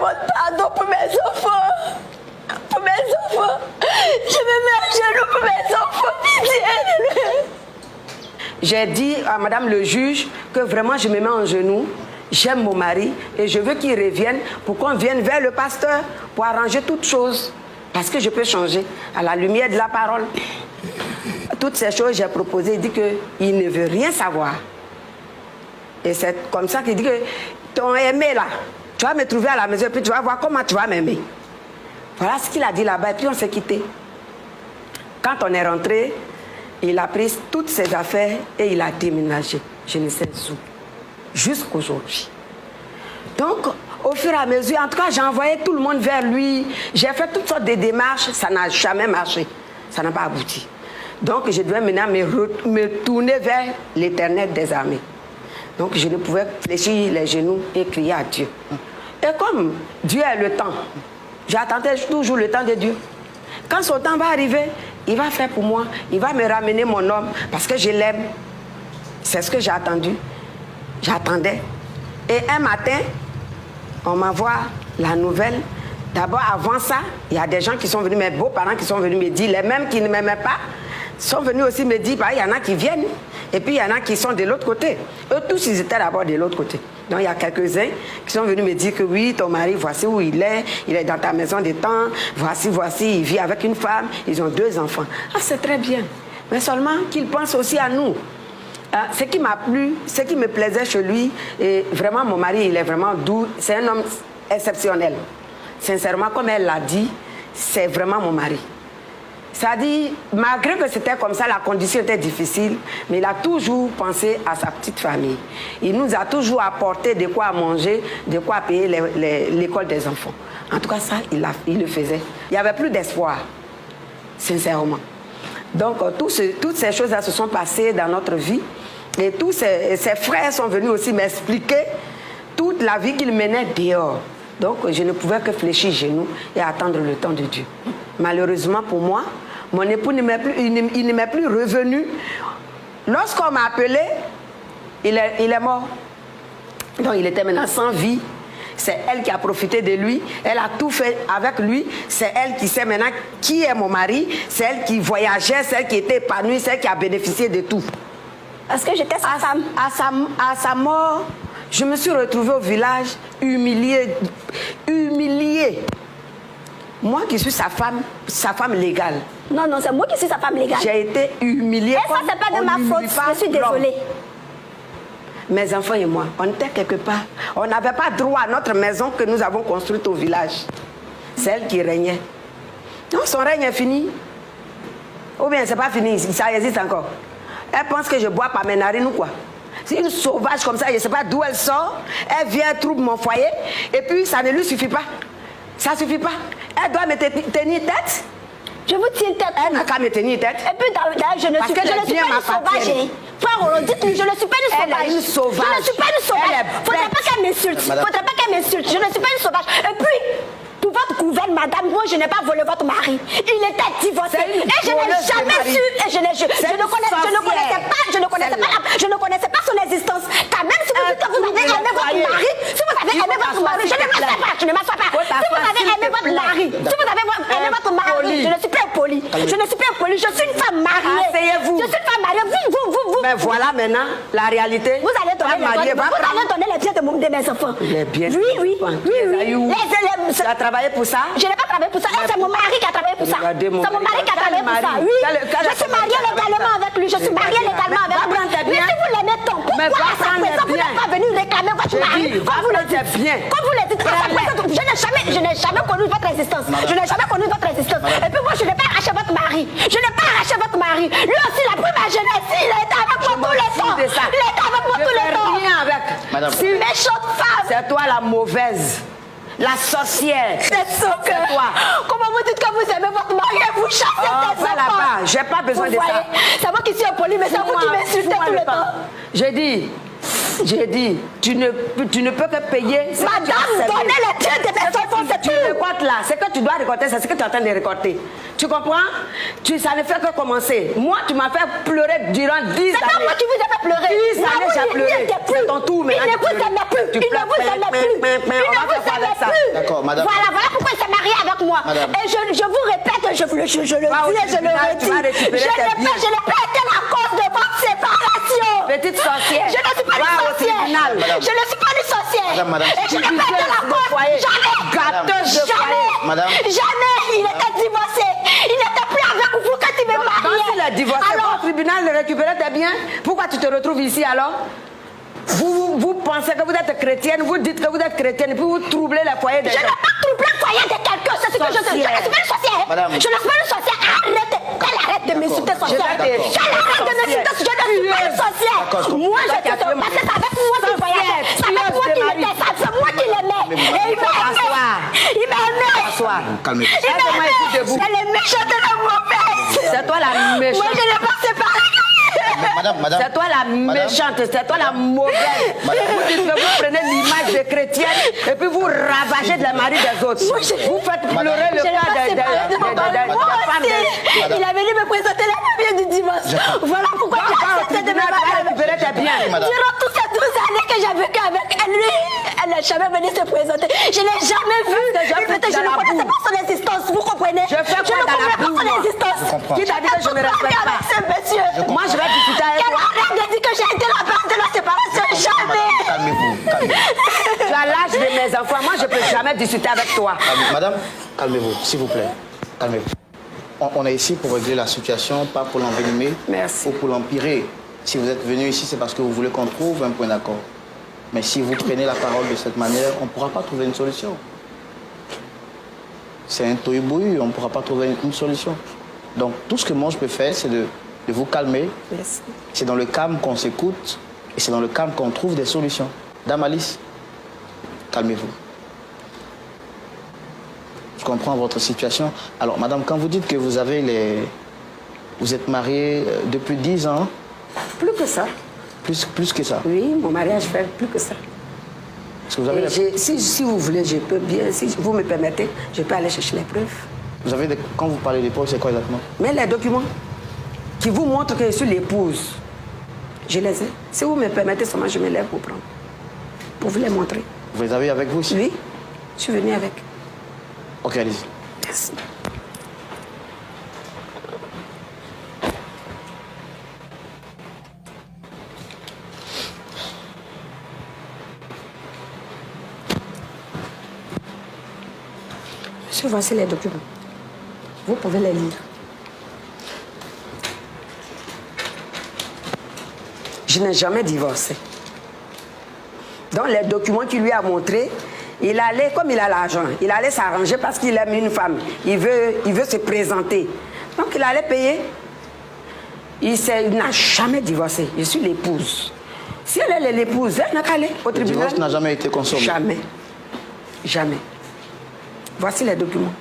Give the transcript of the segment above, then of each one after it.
demande pardon pour mes enfants. Pour mes enfants. Je me mets à genoux pour mes enfants. J'ai dit à madame le juge que vraiment je me mets en genoux. J'aime mon mari et je veux qu'il revienne pour qu'on vienne vers le pasteur pour arranger toutes choses. Parce que je peux changer à la lumière de la parole. Toutes ces choses, j'ai proposé. Il dit qu'il ne veut rien savoir. Et c'est comme ça qu'il dit que ton aimé là, tu vas me trouver à la maison et puis tu vas voir comment tu vas m'aimer. Voilà ce qu'il a dit là-bas et puis on s'est quitté. Quand on est rentré, il a pris toutes ses affaires et il a déménagé. Je ne sais où. Jusqu'aujourd'hui. Donc, au fur et à mesure, en tout cas, j'ai envoyé tout le monde vers lui. J'ai fait toutes sortes de démarches, ça n'a jamais marché. Ça n'a pas abouti. Donc, je devais maintenant me tourner vers l'Éternel des armées. Donc, je ne pouvais fléchir les genoux et crier à Dieu. Et comme Dieu a le temps, j'attendais toujours le temps de Dieu. Quand son temps va arriver, il va faire pour moi, il va me ramener mon homme parce que je l'aime. C'est ce que j'ai attendu. J'attendais. Et un matin, on m'envoie la nouvelle. D'abord, avant ça, il y a des gens qui sont venus, mes beaux-parents qui sont venus me dire, les mêmes qui ne m'aimaient pas, sont venus aussi me dire, bah, il y en a qui viennent, et puis il y en a qui sont de l'autre côté. Eux tous, ils étaient d'abord de l'autre côté. Donc il y a quelques-uns qui sont venus me dire que oui, ton mari, voici où il est dans ta maison de temps, voici, il vit avec une femme, ils ont 2 enfants. Ah, c'est très bien. Mais seulement qu'ils pensent aussi à nous. Ce qui m'a plu, ce qui me plaisait chez lui, et vraiment mon mari, il est vraiment doux, c'est un homme exceptionnel. Sincèrement, comme elle l'a dit, c'est vraiment mon mari. Ça dit, malgré que c'était comme ça, la condition était difficile, mais il a toujours pensé à sa petite famille. Il nous a toujours apporté de quoi manger, de quoi payer l'école des enfants. En tout cas, ça, il le faisait. Il n'y avait plus d'espoir, sincèrement. Donc, toutes ces choses-là se sont passées dans notre vie. Et tous ses frères sont venus aussi m'expliquer toute la vie qu'il menait dehors. Donc, je ne pouvais que fléchir genoux et attendre le temps de Dieu. Malheureusement pour moi, mon époux il ne m'est plus revenu. Lorsqu'on m'a appelé, il est mort. Donc, il était maintenant sans vie. C'est elle qui a profité de lui. Elle a tout fait avec lui. C'est elle qui sait maintenant qui est mon mari. C'est elle qui voyageait, celle qui était épanouie, celle qui a bénéficié de tout. Parce que j'étais sa femme. À sa mort, je me suis retrouvée au village humiliée. Moi qui suis sa femme légale. Non, c'est moi qui suis sa femme légale. J'ai été humiliée. Et ça, c'est pas de ma faute. Je suis désolée. Mes enfants et moi, on était quelque part. On n'avait pas droit à notre maison que nous avons construite au village. C'est elle qui régnait. Donc son règne est fini. Ou bien c'est pas fini, ça existe encore. Elle pense que je bois par mes narines ou quoi. C'est une sauvage comme ça, je ne sais pas d'où elle sort. Elle vient trouble mon foyer et puis ça ne lui suffit pas. Ça ne suffit pas. Elle doit me tenir tête. Je vous tiens tête. Elle n'a qu'à me tenir tête. Et puis d'ailleurs, je ne suis pas une sauvage. Frère, dites-lui, je ne suis pas une sauvage. Elle est une sauvage. Je ne suis pas une sauvage. Faudrait pas qu'elle m'insulte. Faudrait pas qu'elle m'insulte. Je ne suis pas une sauvage. Et puis, pour votre couvert, madame, moi, je n'ai pas volé votre mari. Il était divorcé. Et je n'ai jamais su. Et je ne connaissais pas son existence. Car même si vous dites que vous avez aimé votre mari, si vous avez aimé votre mari, je ne m'assois pas. Je ne m'assois pas. Si vous avez aimé votre mari, si vous avez aimé votre mari, je ne suis pas impolie. Je ne suis pas impolie. Je suis une femme mariée. Asseyez-vous. Je suis une femme mariée. Vous. Mais voilà maintenant la réalité. Vous allez donner les biens de mes enfants. Les biens. Oui. Tu as travaillé pour ça? Je n'ai pas travaillé pour ça. C'est mon mari qui a travaillé pour ça. C'est mon mari qui a travaillé pour ça. Oui. Je suis mariée légalement avec lui. Je suis mariée légalement avec lui. Mais si vous l'aimez tant, pourquoi à sa présence vous n'êtes pas venu réclamer votre mari? Comme vous le dites. Comme vous le dites, à sa présence, je n'ai jamais connu votre existence. Je n'ai jamais connu votre existence. Et puis moi, je n'ai pas arraché votre mari. Je n'ai pas arraché votre mari. Lui aussi, il a pris ma jeunesse. Il a été avec moi tout le temps. Il était avec moi tout le temps. Rien avec. C'est une méchante femme. C'est toi la mauvaise. La sorcière. C'est toi. Comment vous dites que vous aimez votre mari et vous chassez des enfants? J'ai pas besoin de ça. C'est moi qui suis impoli, mais c'est vous qui m'insultez tout le temps. J'ai dit, tu ne peux que payer. Madame, donnez les tiens de mes enfants, c'est tout. Tu récoltes là. Ce que tu dois récolter, c'est ce que tu es en train de récolter. Tu comprends? Ça ne fait que commencer. Moi, tu m'as fait pleurer durant 10 années. C'est pas moi qui vous ai fait pleurer. 10 années, j'ai pleuré. C'est ton tour, mais il ne vous aimait plus. Il ne vous aimait plus. Il ne vous aimait ça. D'accord, madame. Voilà pourquoi il s'est marié avec moi. Madame. Et je vous répète, je le dis et je le redis. Je n'ai pas été la cause de votre séparation. Petite sorcière. Je ne suis pas une sorcière. Je ne suis pas une sorcière. Madame. Et je n'ai pas été la cause. Gâteuse de foyer. Madame. Jamais. Il était divorcé. Il n'était plus avec vous quand il me mariait. Quand il a divorcé, Alors, au tribunal de récupérer tes biens, pourquoi tu te retrouves ici alors? Vous pensez que vous êtes chrétienne, vous dites que vous êtes chrétienne, puis vous troublez le foyer des gens. je n'ai pas troublé le foyer de quelqu'un, c'est ce que je dis. Je ne suis pas une sorcière. Madame. Je ne suis pas une sorcière. Arrête. Qu'elle arrête de m'insulter, sorcière. Qu'elle arrête de m'insulter, je ne suis pas une sorcière. Moi, je te parce que c'est avec moi qu'il voyageait. C'est avec moi qu'il était. C'est moi qui l'aimais. Et il m'a aimé. Il m'a aimé. Calmez-vous. Il m'a aimé. Elle est méchante et la mauvaise. C'est toi la méchante. Moi, je n'ai pas séparé. Madame. C'est toi la méchante, c'est toi la mauvaise. Vous dites que vous prenez l'image des chrétiennes et puis vous ravagez de la mari des autres. Vous faites pleurer le cas des femmes. Il a venu me présenter la famille du divorce. Voilà pourquoi j'ai accepté de me marier. Durant toutes ces 12 années que j'ai vécu avec lui, elle n'a jamais venu se présenter. Je ne l'ai jamais vue. Je ne connaissais pas son existence, vous comprenez? Je fais quoi dans la boue, son existence. Qui t'a dit que je ne respecte pas? Moi, je vais discuter avec toi. Arrête de dire que j'ai été la part de la séparation. Jamais. Calmez-vous. Tu as l'âge de mes enfants. Moi, je ne peux jamais discuter avec toi. Madame, calmez-vous, s'il vous plaît. Calmez-vous. On est ici pour régler la situation, pas pour l'envenimer. Merci. Ou pour l'empirer. Si vous êtes venu ici, c'est parce que vous voulez qu'on trouve un point d'accord. Mais si vous prenez la parole de cette manière, on ne pourra pas trouver une solution. C'est un tohu-bohu, on ne pourra pas trouver une solution. Donc, tout ce que moi je peux faire, c'est de vous calmer. Merci. C'est dans le calme qu'on s'écoute et c'est dans le calme qu'on trouve des solutions. Dame Alice, calmez-vous. Je comprends votre situation. Alors, madame, quand vous dites que vous êtes mariée depuis 10 ans... Plus que ça. Plus que ça. Oui, mon mariage fait plus que ça. Est-ce que vous avez si vous voulez, je peux bien, si vous me permettez, je peux aller chercher les preuves. Vous avez quand vous parlez d'épouse, c'est quoi exactement? Mais les documents qui vous montrent que je suis l'épouse, je les ai. Si vous me permettez seulement, je me lève pour prendre. Pour vous les montrer. Vous les avez avec vous ici? Oui, je suis venue avec. Ok, allez-y. Merci. Monsieur, voici les documents. Vous pouvez les lire. Je n'ai jamais divorcé. Dans les documents qu'il lui a montrés, il allait, comme il a l'argent, il allait s'arranger parce qu'il aime une femme. Il veut se présenter. Donc il allait payer. Il n'a jamais divorcé. Je suis l'épouse. Si elle est l'épouse, elle n'a qu'à aller au tribunal. Le divorce n'a jamais été consommé? Jamais. Jamais. Voici les documents.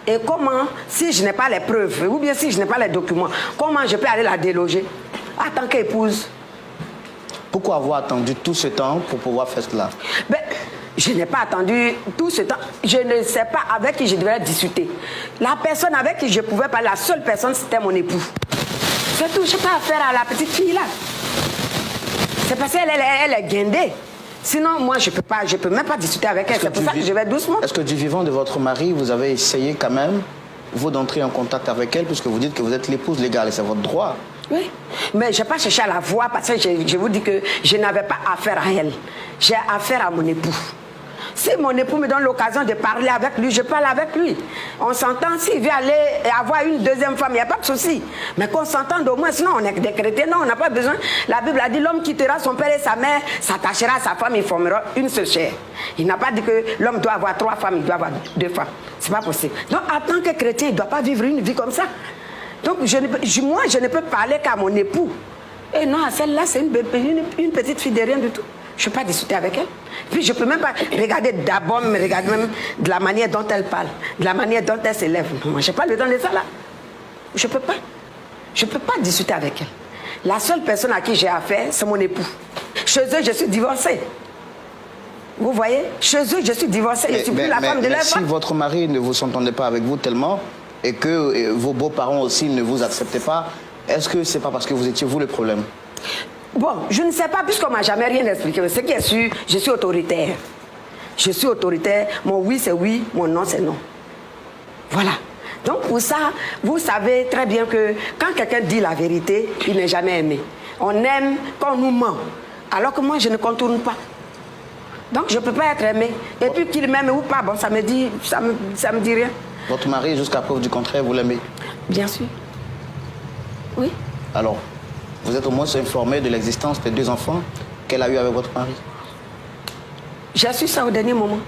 Et comment, si je n'ai pas les preuves, ou bien si je n'ai pas les documents, comment je peux aller la déloger en tant qu'épouse? Pourquoi avoir attendu tout ce temps pour pouvoir faire cela? Ben, je n'ai pas attendu tout ce temps. Je ne sais pas avec qui je devrais discuter. La personne avec qui je pouvais parler, la seule personne, c'était mon époux. C'est tout, je n'ai pas affaire à la petite fille là. C'est parce qu'elle est guindée. Sinon, moi, je ne peux même pas discuter avec elle. C'est pour ça que je vais doucement. Est-ce que du vivant de votre mari, vous avez essayé quand même, vous, d'entrer en contact avec elle, puisque vous dites que vous êtes l'épouse légale et c'est votre droit? Oui, mais je n'ai pas cherché à la voir parce que je vous dis que je n'avais pas affaire à elle. J'ai affaire à mon époux. Si mon époux me donne l'occasion de parler avec lui, je parle avec lui. On s'entend, s'il veut aller avoir une deuxième femme, il n'y a pas de souci. Mais qu'on s'entende au moins, sinon on est des chrétiens, non, on n'a pas besoin. La Bible a dit, l'homme quittera son père et sa mère, s'attachera à sa femme, ils formeront une seule chair. Il n'a pas dit que l'homme doit avoir 3 femmes, il doit avoir 2 femmes. C'est pas possible. Donc en tant que chrétien, il ne doit pas vivre une vie comme ça. Donc moi, je ne peux parler qu'à mon époux. Et non, celle-là, c'est une petite fille de rien du tout. Je ne peux pas discuter avec elle. Puis je ne peux même pas regarder d'abord, me regarder même de la manière dont elle parle, de la manière dont elle s'élève. Moi, je n'ai pas le temps de ça là. Je ne peux pas. Je ne peux pas discuter avec elle. La seule personne à qui j'ai affaire, c'est mon époux. Chez eux, je suis divorcée. Vous voyez? Chez eux, je suis divorcée. Je ne suis plus la femme de leur femme. Si votre mari ne vous s'entendait pas avec vous tellement, et que vos beaux-parents aussi ne vous acceptaient pas, est-ce que c'est pas parce que vous étiez vous le problème? Bon, je ne sais pas, puisqu'on ne m'a jamais rien expliqué. Ce qui est sûr, je suis autoritaire. Je suis autoritaire, mon oui c'est oui, mon non c'est non. Voilà. Donc pour ça, vous savez très bien que quand quelqu'un dit la vérité, il n'est jamais aimé. On aime quand on nous ment, alors que moi je ne contourne pas. Donc je ne peux pas être aimé. Et puis qu'il m'aime ou pas, bon, ça me dit rien. Votre mari, jusqu'à preuve du contraire, vous l'aimez? Bien sûr. Oui. Alors, vous êtes au moins informé de l'existence des 2 enfants qu'elle a eu avec votre mari? J'ai su ça au dernier moment.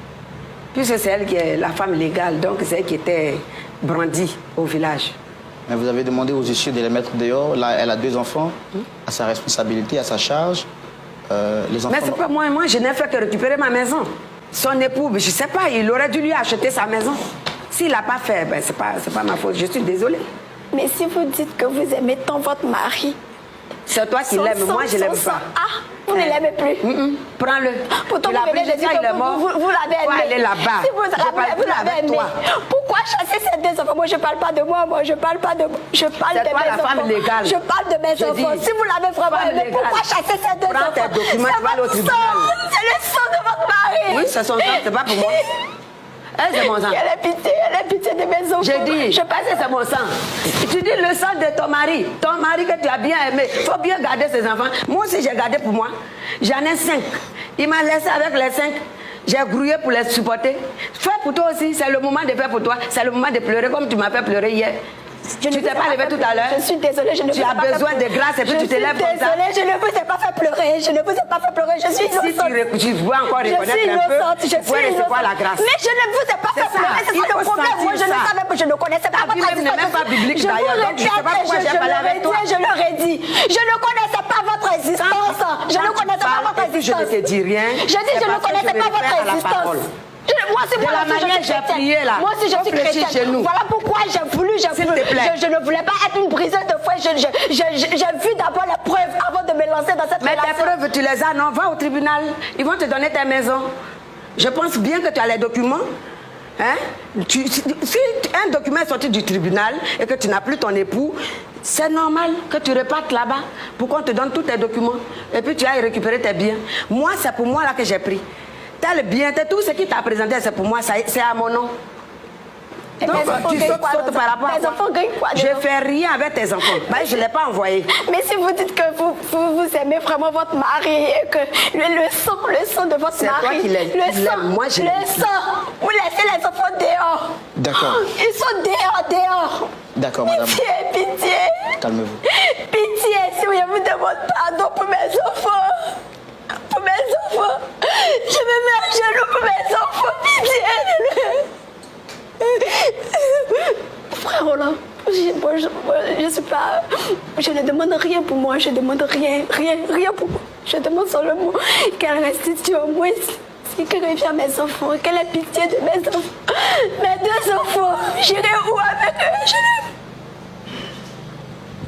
Puisque c'est elle qui est la femme légale, donc c'est elle qui était brandie au village. Mais vous avez demandé aux huissiers de les mettre dehors. Là, elle a 2 enfants, à sa responsabilité, à sa charge. Les enfants... Mais c'est pas moi, je n'ai fait que récupérer ma maison. Son époux, je ne sais pas, il aurait dû lui acheter sa maison. S'il n'a pas fait, ben, c'est pas ma faute, je suis désolée. Mais si vous dites que vous aimez tant votre mari... C'est toi qui l'aimes, moi je ne l'aime pas. Ah, vous ne l'aimez plus. Prends-le. Pourtant, vous venez de dire que vous l'avez aimé. Aller là-bas. Si vous l'avez aimé, pourquoi chasser ces 2 enfants? Moi, je ne parle pas de moi, je parle pas de moi. Je parle de mes enfants. C'est toi la femme légale. Je parle de mes enfants. Si vous l'avez vraiment aimé, pourquoi chasser ces 2 enfants? Prends tes documents, tu vas aller au tribunal. C'est le sang de votre mari. Oui, c'est son sang, c'est pas pour moi. C'est mon sang. Elle a pitié de mes enfants. J'ai dit, c'est mon sang. Tu dis le sang de ton mari que tu as bien aimé. Il faut bien garder ses enfants. Moi aussi, j'ai gardé pour moi. J'en ai 5. Il m'a laissé avec les 5. J'ai grouillé pour les supporter. Fais pour toi aussi. C'est le moment de faire pour toi. C'est le moment de pleurer comme tu m'as fait pleurer hier. Tu ne t'es pas levé tout à l'heure. Je suis désolée, je ne vous ai pas fait pleurer. Tu as besoin de grâce et puis tu te lèves comme ça. Je ne vous ai pas fait pleurer. Je ne vous ai pas fait pleurer. Je suis innocente. Si tu veux encore reconnaître un peu, je suis innocente. Quoi, la grâce. Mais je ne vous ai pas fait pleurer. C'est ça le problème. Moi, je ne savais pas, je ne connaissais pas votre histoire. n'est même pas biblique d'ailleurs. Donc je ne sais pas pourquoi j'ai parlé avec toi. Je leur ai dit. Je ne connaissais pas votre existence. Je ne connaissais pas votre existence. Je ne te dis rien. Je dis, je ne connaissais pas votre existence. Moi, c'est moi la manière j'ai prié là. Moi aussi, je suis chrétienne. Voilà pourquoi j'ai voulu. Je ne voulais pas être une briseuse de foi. J'ai vu d'abord les preuves avant de me lancer dans cette relation. Mais tes preuves, tu les as, non? Va au tribunal. Ils vont te donner ta maison. Je pense bien que tu as les documents. Hein? Si un document est sorti du tribunal et que tu n'as plus ton époux, c'est normal que tu repartes là-bas pour qu'on te donne tous tes documents. Et puis tu ailles récupérer tes biens. Moi, c'est pour moi là que j'ai pris. T'as le bien, tout ce qui t'a présenté, c'est pour moi, c'est à mon nom. Et donc, tu sautes par rapport à quoi? Je ne fais rien avec tes enfants. Ben, je ne l'ai pas envoyé. Mais si vous dites que vous aimez vraiment votre mari et que le sang de votre mari... C'est toi qui l'aimes. Le sang, moi, je l'aime. Le sang. Vous laissez les enfants dehors. D'accord. Ils sont dehors. D'accord, madame. Pitié. Calmez-vous. Pitié, si je vous demande pardon pour mes enfants. Pour mes enfants. Je me mets à genoux pour mes enfants. Pitié. Frère Roland, je suis pas... Je ne demande rien pour moi. Je demande rien pour moi. Je demande seulement qu'elle restitue au moins ce qui revient à mes enfants. Qu'elle ait pitié de mes enfants. Mes 2 enfants. J'irai où avec eux?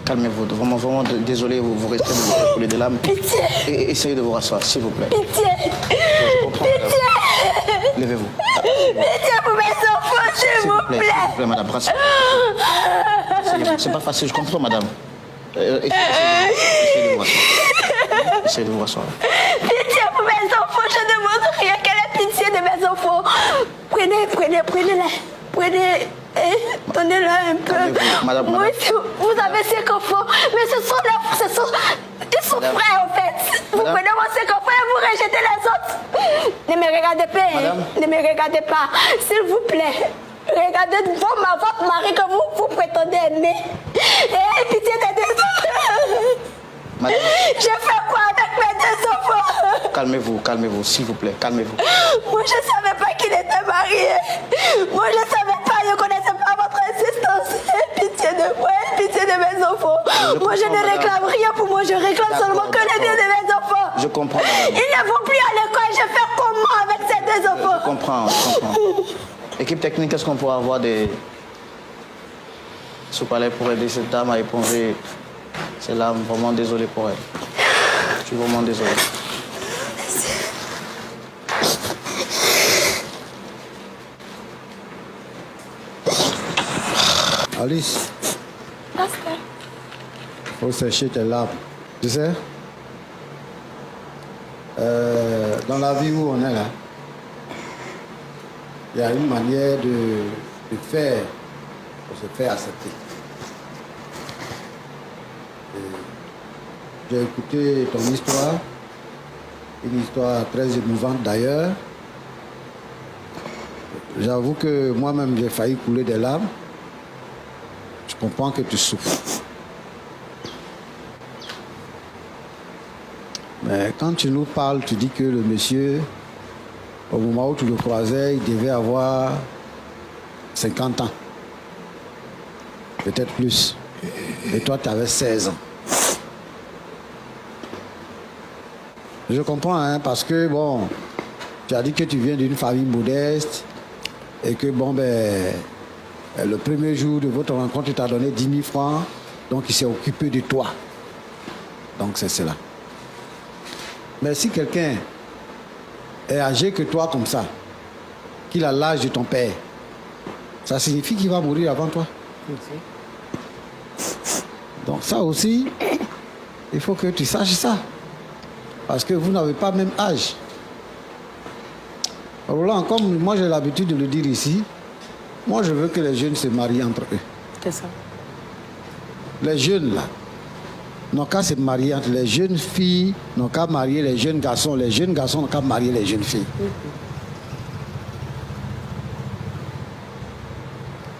Calmez-vous, vraiment désolé, vous restez vous les larmes. Pitié. Et essayez de vous rasseoir, s'il vous plaît. Pitié. Pitié. Levez-vous. Pitié pour mes enfants, s'il vous plaît. S'il vous plaît, madame, brassez. C'est pas facile, je comprends, madame. Essayez de vous rasseoir. Pitié pour mes enfants, je ne demande rien. Quelle est pitié de mes enfants? Prenez. Donnez-leur un peu. Madame. Oui, vous avez 5 enfants, mais ils sont frères en fait. Vous prenez vos 5 enfants et vous rejetez les autres. Ne me regardez pas, Madame. Ne me regardez pas, s'il vous plaît. Regardez votre mari que vous prétendez aimer. Et pitié des 2 enfants. Madame. J'ai fait quoi avec mes 2 enfants? Calmez-vous, s'il vous plaît, calmez-vous. Moi, je ne savais pas qu'il était marié. Moi, je ne savais pas, je ne connaissais pas votre existence. Pitié de moi, pitié de mes enfants. Moi, je ne réclame rien pour moi, je réclame seulement que le bien de mes enfants. Je comprends. Ils ne vont plus à l'école, je fais comment avec ces 2 enfants? Je comprends. Équipe technique, est-ce qu'on pourra avoir des sous-palais pour aider cette dame à éponger ces larmes? Vraiment désolé pour elle. Je suis vraiment désolé. Alice, Pasteur. faut sécher tes larmes. Tu sais, dans la vie où on est là, il y a une manière de faire pour se faire accepter. J'ai écouté ton histoire, une histoire très émouvante d'ailleurs. J'avoue que moi-même j'ai failli couler des larmes. Je comprends que tu souffres. Mais quand tu nous parles, tu dis que le monsieur, au moment où tu le croisais, il devait avoir 50 ans. Peut-être plus. Et toi, tu avais 16 ans. Je comprends, hein, parce que, bon, tu as dit que tu viens d'une famille modeste et que, bon, ben, le premier jour de votre rencontre, il t'a donné 10 000 francs, donc il s'est occupé de toi. Donc, c'est cela. Mais si quelqu'un est âgé que toi comme ça, qu'il a l'âge de ton père, ça signifie qu'il va mourir avant toi. Donc ça aussi, il faut que tu saches ça. Parce que vous n'avez pas le même âge. Voilà, comme moi j'ai l'habitude de le dire ici, moi je veux que les jeunes se marient entre eux. C'est ça. Les jeunes là, n'ont qu'à se marier entre les jeunes filles, n'ont qu'à marier les jeunes garçons n'ont qu'à marier les jeunes filles.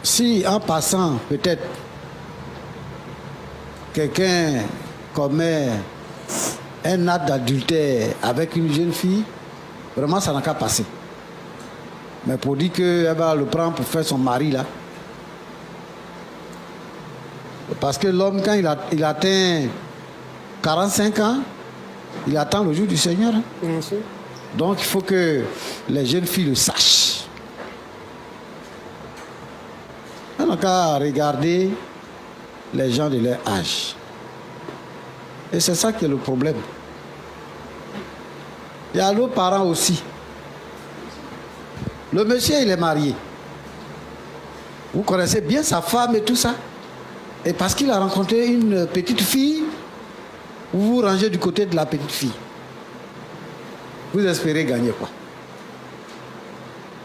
Si en passant, peut-être, quelqu'un commet un acte d'adultère avec une jeune fille, vraiment ça n'a qu'à passer. Mais pour dire qu'elle va le prendre pour faire son mari là, parce que l'homme, quand il atteint 45 ans, il attend le jour du Seigneur. Hein? Bien sûr. Donc il faut que les jeunes filles le sachent. On n'a qu'à regarder les gens de leur âge. Et c'est ça qui est le problème. Il y a nos parents aussi. Le monsieur, il est marié. Vous connaissez bien sa femme et tout ça. Et parce qu'il a rencontré une petite fille, vous vous rangez du côté de la petite fille. Vous espérez gagner quoi?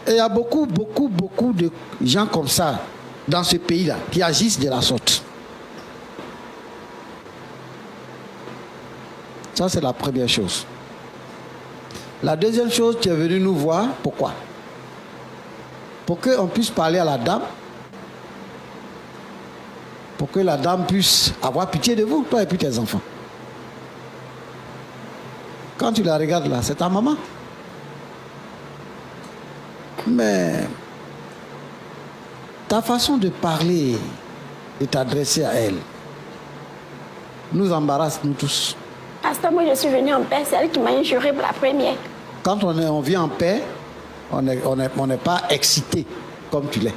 Et il y a beaucoup de gens comme ça dans ce pays-là qui agissent de la sorte. Ça, c'est la première chose. La deuxième chose, tu es venu nous voir. Pourquoi? Pour qu'on puisse parler à la dame. Pour que la dame puisse avoir pitié de vous, toi et puis tes enfants. Quand tu la regardes là, c'est ta maman. Mais ta façon de parler, de t'adresser à elle, nous embarrasse, nous tous. Pasteur, moi je suis venue en paix, c'est elle qui m'a injuré pour la première. Quand on vient en paix, on n'est pas excité comme tu l'es.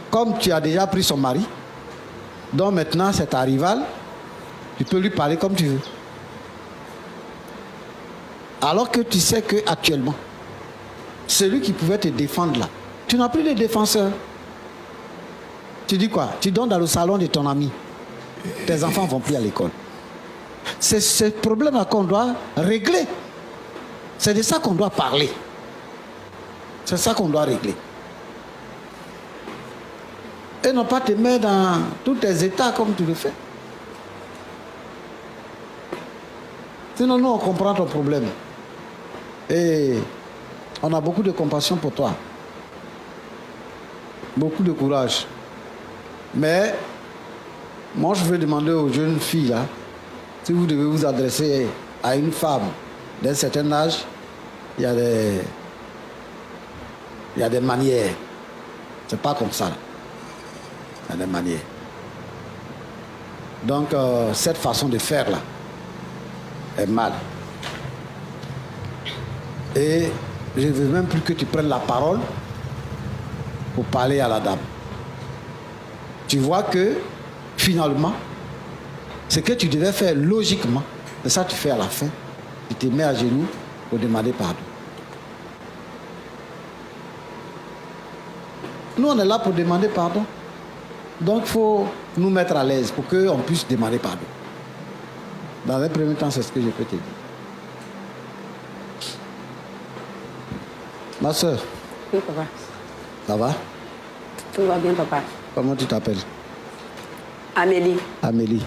Comme tu as déjà pris son mari, donc maintenant c'est ta rivale, tu peux lui parler comme tu veux. Alors que tu sais qu'actuellement, celui qui pouvait te défendre là, tu n'as plus de défenseur. Tu dis quoi? Tu donnes dans le salon de ton ami. Tes enfants ne vont plus à l'école. C'est ce problème-là qu'on doit régler. C'est de ça qu'on doit parler. C'est ça qu'on doit régler. Et non pas te mettre dans tous tes états comme tu le fais. Sinon, nous, on comprend ton problème. Et on a beaucoup de compassion pour toi. Beaucoup de courage. Mais, moi, je veux demander aux jeunes filles, là, si vous devez vous adresser à une femme d'un certain âge, il y a des manières. C'est pas comme ça. Il y a des manières. Donc, cette façon de faire, là, est mal. Et je ne veux même plus que tu prennes la parole pour parler à la dame. Tu vois que, finalement, ce que tu devais faire logiquement, et ça tu fais à la fin, tu te mets à genoux pour demander pardon. Nous, on est là pour demander pardon. Donc, il faut nous mettre à l'aise pour qu'on puisse demander pardon. Dans un premier temps, c'est ce que je peux te dire. Ma soeur, Oui, papa. ça va? Tout va bien, papa. Comment tu t'appelles? Amélie. Amélie.